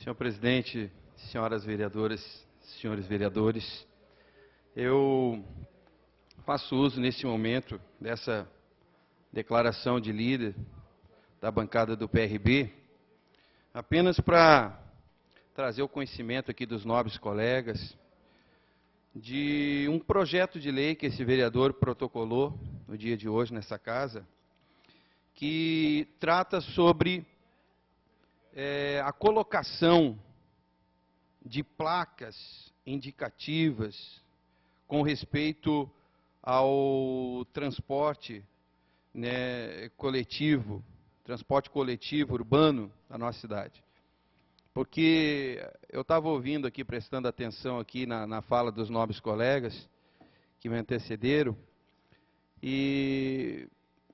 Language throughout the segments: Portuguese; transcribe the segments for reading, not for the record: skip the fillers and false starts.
Senhor presidente, senhoras vereadoras, senhores vereadores, eu faço uso neste momento dessa declaração de líder da bancada do PRB, apenas para trazer o conhecimento aqui dos nobres colegas de um projeto de lei que esse vereador protocolou no dia de hoje nessa casa, que trata sobre a colocação de placas indicativas com respeito ao transporte coletivo, transporte coletivo urbano da nossa cidade. Porque eu estava ouvindo aqui, prestando atenção aqui na fala dos nobres colegas que me antecederam, e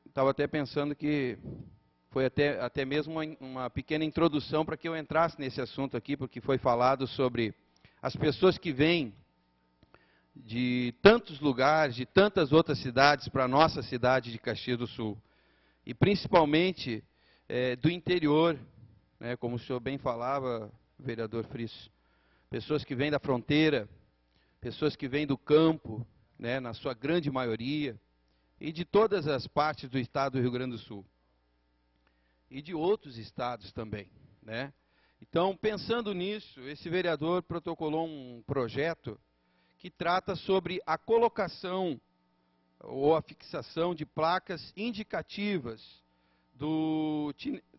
estava até pensando que foi até mesmo uma pequena introdução para que eu entrasse nesse assunto aqui, porque foi falado sobre as pessoas que vêm de tantos lugares, de tantas outras cidades para a nossa cidade de Caxias do Sul. E principalmente do interior, como o senhor bem falava, vereador Frisso. Pessoas que vêm da fronteira, pessoas que vêm do campo, na sua grande maioria, e de todas as partes do estado do Rio Grande do Sul. E de outros estados também. Então, pensando nisso, esse vereador protocolou um projeto que trata sobre a colocação ou a fixação de placas indicativas do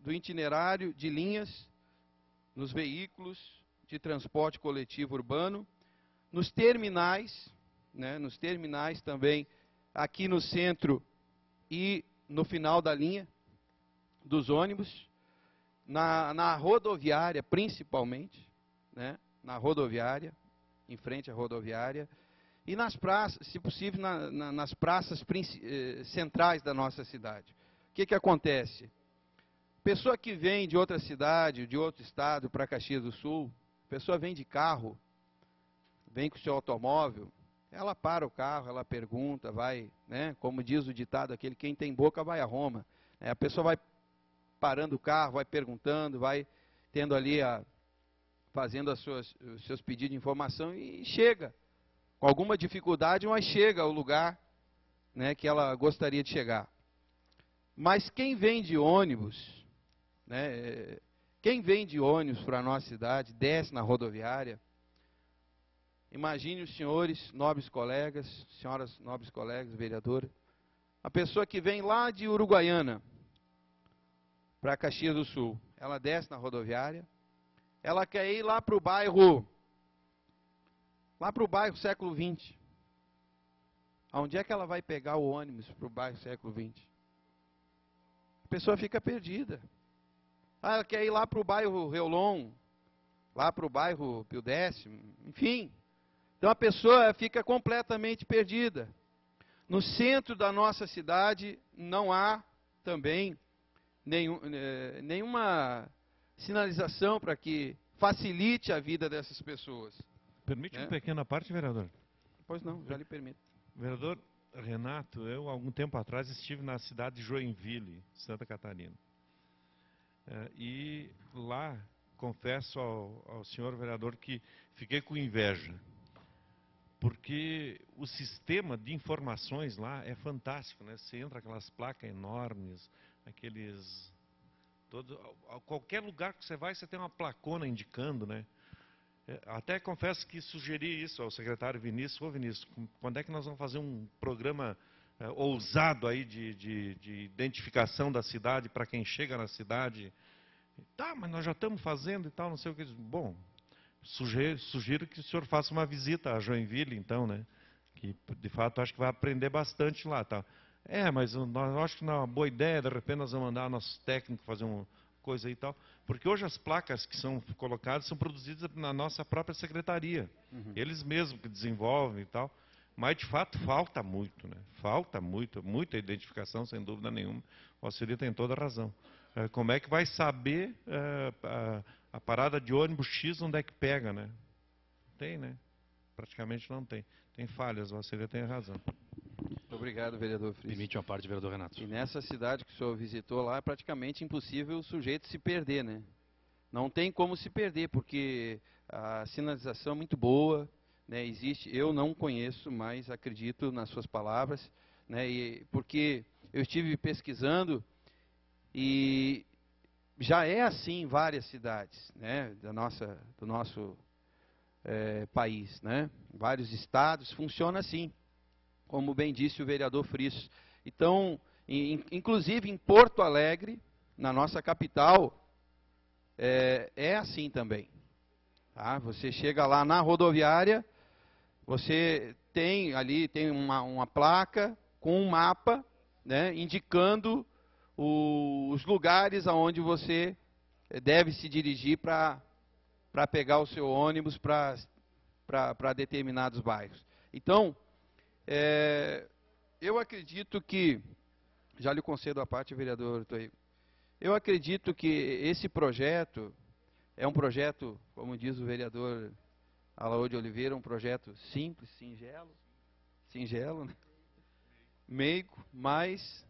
itinerário de linhas nos veículos de transporte coletivo urbano, nos terminais, nos terminais também, aqui no centro e no final da linha dos ônibus, na rodoviária principalmente, na rodoviária, em frente à rodoviária, e nas praças, se possível, nas praças centrais da nossa cidade. O que acontece? Pessoa que vem de outra cidade, de outro estado, para Caxias do Sul, pessoa vem de carro, vem com o seu automóvel, ela para o carro, ela pergunta, vai, como diz o ditado, aquele quem tem boca vai a Roma. A pessoa vai parando o carro, vai perguntando, vai tendo ali, fazendo os seus pedidos de informação e chega. Com alguma dificuldade, mas chega ao lugar que ela gostaria de chegar. Mas quem vem de ônibus, quem vem de ônibus para a nossa cidade, desce na rodoviária, imagine os senhores, nobres colegas, senhoras nobres colegas, vereadora, a pessoa que vem lá de Uruguaiana para Caxias do Sul, ela desce na rodoviária, ela quer ir lá para o bairro século XX. Aonde é que ela vai pegar o ônibus para o bairro século XX? A pessoa fica perdida. Ela quer ir lá para o bairro Reolon, lá para o bairro Pio Décimo, enfim. Então a pessoa fica completamente perdida. No centro da nossa cidade não há também nenhuma sinalização para que facilite a vida dessas pessoas. Permite uma pequena parte, vereador? Pois não, já lhe permito. Vereador Renato, eu, algum tempo atrás, estive na cidade de Joinville, Santa Catarina. E lá, confesso ao senhor vereador que fiquei com inveja. Porque o sistema de informações lá é fantástico, Você entra aquelas placas enormes, qualquer lugar que você vai, você tem uma placona indicando, Até confesso que sugeri isso ao secretário Vinícius. Ô Vinícius, quando é que nós vamos fazer um programa ousado aí de identificação da cidade para quem chega na cidade? Tá, mas nós já estamos fazendo e tal, não sei o que. Bom, sugiro que o senhor faça uma visita a Joinville, então, Que, de fato, acho que vai aprender bastante lá, tá? Mas eu acho que não é uma boa ideia, de repente nós vamos mandar nossos técnicos fazer uma coisa aí e tal. Porque hoje as placas que são colocadas são produzidas na nossa própria secretaria. Eles mesmos que desenvolvem e tal. Mas, de fato, falta muito, Falta muita identificação, sem dúvida nenhuma. O auxiliar tem toda a razão. Como é que vai saber a parada de ônibus X onde é que pega, Tem, Praticamente não tem. Tem falhas, o auxiliar tem razão. Muito obrigado, vereador Friso. Permite uma parte, vereador Renato. E nessa cidade que o senhor visitou lá, é praticamente impossível o sujeito se perder, Não tem como se perder, porque a sinalização é muito boa, né, existe, eu não conheço, mas acredito nas suas palavras, né, porque eu estive pesquisando e já é assim em várias cidades, né, do nosso país, né, vários estados, funciona assim, como bem disse o vereador Frisso. Então, inclusive em Porto Alegre, na nossa capital, é assim também. Tá? Você chega lá na rodoviária, você tem ali uma placa com um mapa, né, indicando os lugares aonde você deve se dirigir para pegar o seu ônibus para determinados bairros. Então, eu acredito que, já lhe concedo a parte, vereador Torrigo, eu acredito que esse projeto é um projeto, como diz o vereador Alaor de Oliveira, um projeto simples, singelo, né? Meigo, mas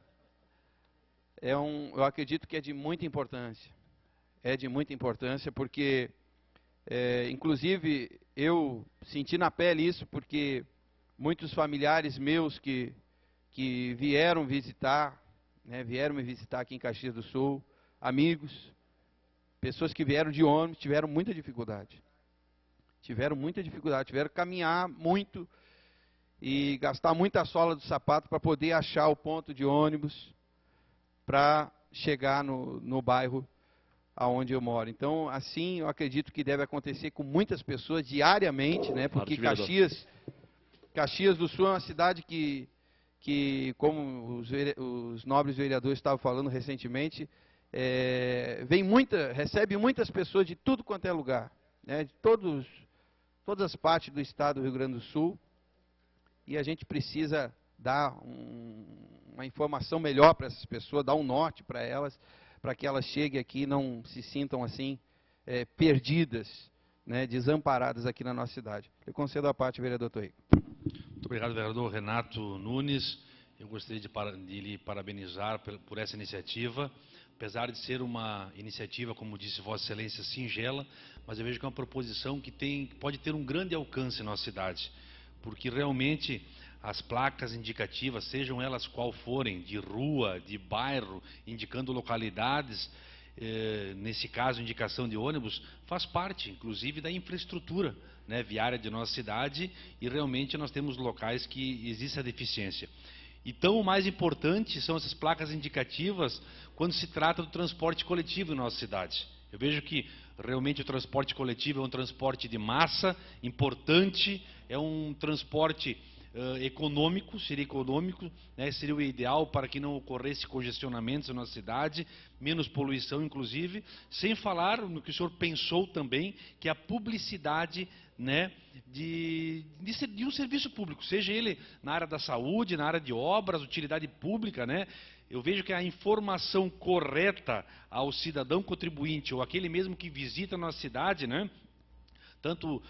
eu acredito que é de muita importância. É de muita importância porque, inclusive, eu senti na pele isso porque muitos familiares meus que vieram visitar, né, vieram me visitar aqui em Caxias do Sul, amigos, pessoas que vieram de ônibus, tiveram muita dificuldade. Tiveram que caminhar muito e gastar muita sola do sapato para poder achar o ponto de ônibus para chegar no bairro aonde eu moro. Então, assim, eu acredito que deve acontecer com muitas pessoas diariamente, né? Porque Caxias do Sul é uma cidade que como os nobres vereadores estavam falando recentemente, recebe muitas pessoas de tudo quanto é lugar, né? De todas as partes do estado do Rio Grande do Sul, e a gente precisa dar uma informação melhor para essas pessoas, dar um norte para elas, para que elas cheguem aqui e não se sintam assim, perdidas, né, desamparadas aqui na nossa cidade. Eu concedo a parte, vereador Torrigo. Muito obrigado, vereador Renato Nunes. Eu gostaria de lhe parabenizar por essa iniciativa. Apesar de ser uma iniciativa, como disse Vossa Excelência, singela, mas eu vejo que é uma proposição que pode ter um grande alcance na nossa cidade, porque realmente as placas indicativas, sejam elas qual forem, de rua, de bairro, indicando localidades, nesse caso, indicação de ônibus, faz parte, inclusive, da infraestrutura, né, viária de nossa cidade, e realmente nós temos locais que existe a deficiência. Então, o mais importante são essas placas indicativas quando se trata do transporte coletivo em nossa cidade. Eu vejo que realmente o transporte coletivo é um transporte de massa, importante, é um transporte econômico, né, seria o ideal para que não ocorresse congestionamentos na nossa cidade, menos poluição inclusive, sem falar no que o senhor pensou também, que é a publicidade, né, de um serviço público, seja ele na área da saúde, na área de obras, utilidade pública, né? Eu vejo que a informação correta ao cidadão contribuinte, ou aquele mesmo que visita a nossa cidade, né, tanto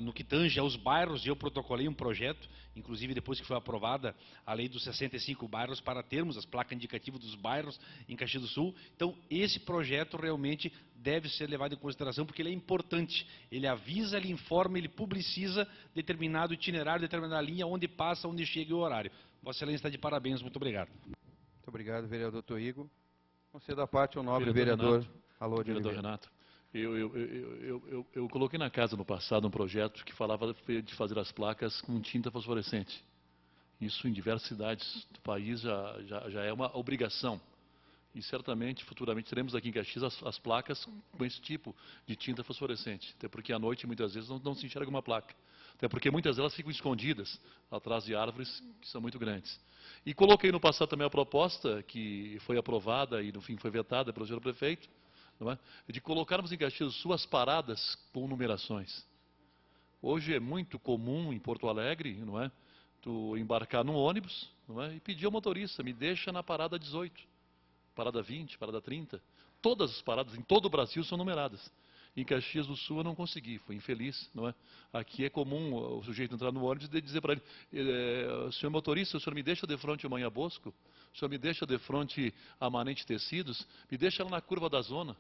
no que tange aos bairros, eu protocolei um projeto, inclusive depois que foi aprovada a lei dos 65 bairros, para termos as placas indicativas dos bairros em Caxias do Sul. Então, esse projeto realmente deve ser levado em consideração, porque ele é importante. Ele avisa, ele informa, ele publiciza determinado itinerário, determinada linha, onde passa, onde chega e o horário. Vossa Excelência está de parabéns, muito obrigado. Muito obrigado, vereador Torrigo. Concedo a parte ao nobre vereador Alaor de Oliveira. Renato. Eu coloquei na casa no passado um projeto que falava de fazer as placas com tinta fosforescente. Isso em diversas cidades do país já é uma obrigação. E certamente, futuramente, teremos aqui em Caxias as placas com esse tipo de tinta fosforescente. Até porque à noite, muitas vezes, não se enxerga uma placa. Até porque muitas delas ficam escondidas atrás de árvores que são muito grandes. E coloquei no passado também a proposta, que foi aprovada e no fim foi vetada pelo senhor prefeito, não é? De colocarmos em Caxias do Sul as paradas com numerações. Hoje é muito comum em Porto Alegre, não é? Tu embarcar num ônibus, não é? E pedir ao motorista, me deixa na parada 18, parada 20, parada 30. Todas as paradas em todo o Brasil são numeradas. Em Caxias do Sul eu não consegui, fui infeliz, não é? Aqui é comum o sujeito entrar no ônibus e dizer para ele, senhor motorista, o senhor me deixa de frente ao Manhã Bosco? O senhor me deixa de frente a Manente Tecidos? Me deixa lá na curva da zona.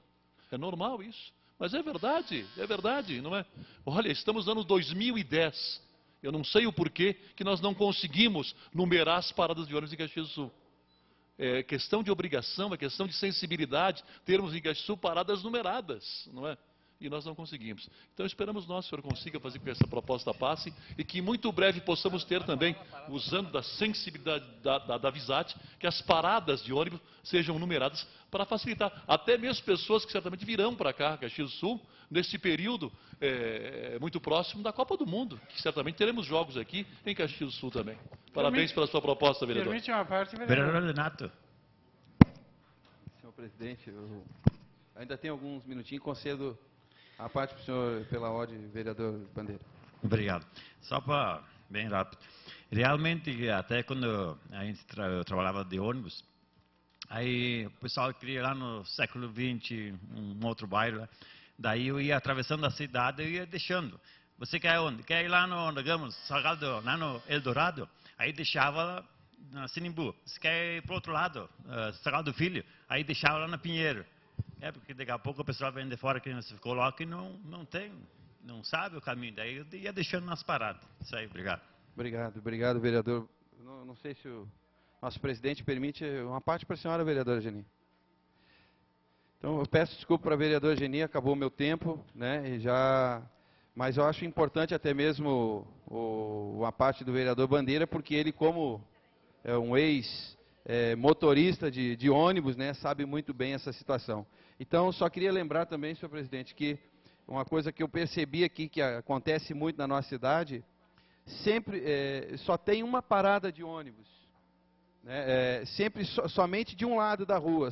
É normal isso. Mas é verdade, não é? Olha, estamos no ano 2010. Eu não sei o porquê que nós não conseguimos numerar as paradas de ônibus em Caxias do Sul. É questão de obrigação, é questão de sensibilidade, termos em Caxias do Sul paradas numeradas, não é? E nós não conseguimos. Então esperamos nós, que o senhor consiga fazer com que essa proposta passe e que muito breve possamos ter também, usando da sensibilidade da Visat, que as paradas de ônibus sejam numeradas para facilitar. Até mesmo pessoas que certamente virão para cá, Caxias do Sul, nesse período muito próximo da Copa do Mundo, que certamente teremos jogos aqui em Caxias do Sul também. Parabéns pela sua proposta, vereador. Permite uma parte, Vereador Renato. Senhor presidente, eu ainda tenho alguns minutinhos, concedo a parte para o senhor, pela ordem, vereador Bandeira. Obrigado. Só para, bem rápido. Realmente, até quando a gente trabalhava de ônibus, aí o pessoal queria ir lá no século XX, um outro bairro lá. Daí eu ia atravessando a cidade e ia deixando. Você quer onde? Quer ir lá no, digamos, Salgado, lá no Eldorado? Aí deixava na Sinimbu. Você quer ir para o outro lado, Salgado do Filho? Aí deixava lá na Pinheiro. Porque daqui a pouco o pessoal vem de fora que se coloca e não sabe o caminho. Daí eu ia deixando nas paradas. Isso aí, obrigado. Obrigado, vereador. Não sei se o nosso presidente permite uma parte para a senhora, vereadora Geni. Então, eu peço desculpa para a vereadora Geni, acabou o meu tempo, né? Mas eu acho importante até mesmo a parte do vereador Bandeira, porque ele, como é um motorista de ônibus, né, sabe muito bem essa situação. Então, só queria lembrar também, senhor presidente, que uma coisa que eu percebi aqui, que acontece muito na nossa cidade, sempre só tem uma parada de ônibus. Né, sempre somente de um lado da rua.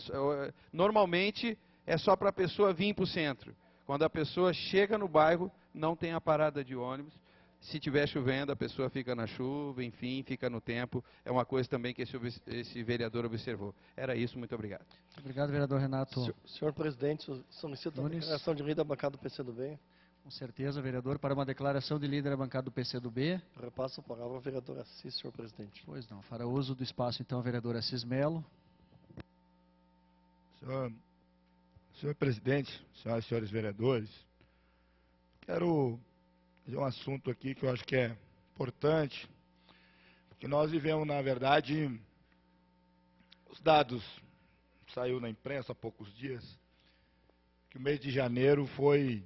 Normalmente, é só para a pessoa vir para o centro. Quando a pessoa chega no bairro, não tem a parada de ônibus. Se estiver chovendo, a pessoa fica na chuva, enfim, fica no tempo. É uma coisa também que esse vereador observou. Era isso, muito obrigado. Obrigado, vereador Renato. Senhor presidente, solicito uma declaração de líder da bancada do PCdoB. Com certeza, vereador, para uma declaração de líder da bancada do PCdoB. Repasso a palavra ao vereador Assis, senhor presidente. Pois não, fará uso do espaço, então, vereador Assis Melo. Senhor presidente, senhoras e senhores vereadores, quero fazer um assunto aqui que eu acho que é importante, porque nós vivemos, na verdade, os dados, saiu na imprensa há poucos dias, que o mês de janeiro foi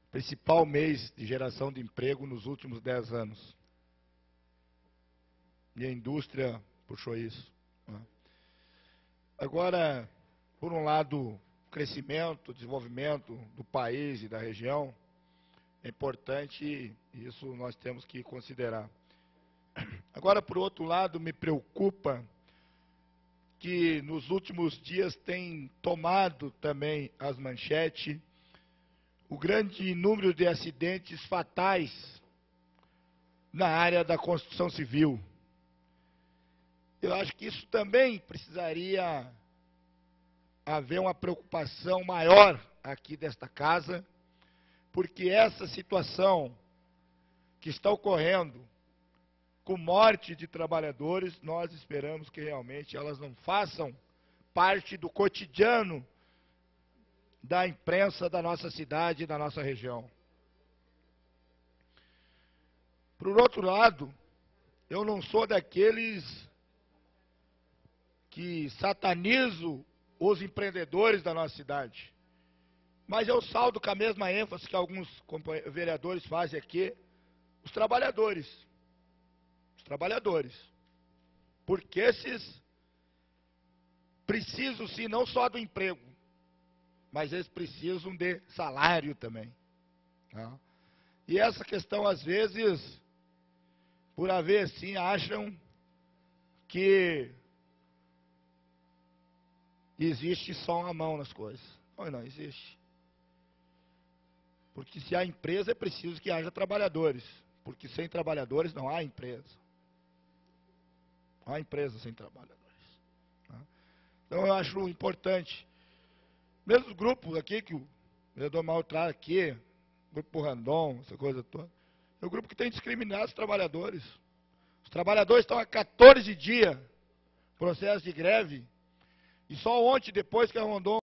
o principal mês de geração de emprego nos últimos 10 anos. E a indústria puxou isso. Né? Agora, por um lado, o crescimento, o desenvolvimento do país e da região, é importante, e isso nós temos que considerar. Agora, por outro lado, me preocupa que nos últimos dias tem tomado também as manchetes o grande número de acidentes fatais na área da construção civil. Eu acho que isso também precisaria haver uma preocupação maior aqui desta casa, porque essa situação que está ocorrendo com morte de trabalhadores, nós esperamos que realmente elas não façam parte do cotidiano da imprensa da nossa cidade e da nossa região. Por outro lado, eu não sou daqueles que satanizo os empreendedores da nossa cidade. Mas eu saldo com a mesma ênfase que alguns vereadores fazem aqui, os trabalhadores. Os trabalhadores. Porque esses precisam, sim, não só do emprego, mas eles precisam de salário também. Tá? E essa questão, às vezes, por haver assim, acham que existe só uma mão nas coisas. Não existe. Porque se há empresa, é preciso que haja trabalhadores. Porque sem trabalhadores não há empresa. Não há empresa sem trabalhadores. Tá? Então eu acho importante. Mesmo os grupos aqui, que o vereador Mauro traz aqui, o grupo Randon, essa coisa toda, é o grupo que tem discriminado os trabalhadores. Os trabalhadores estão há 14 dias, processo de greve, e só ontem, depois que a Rondon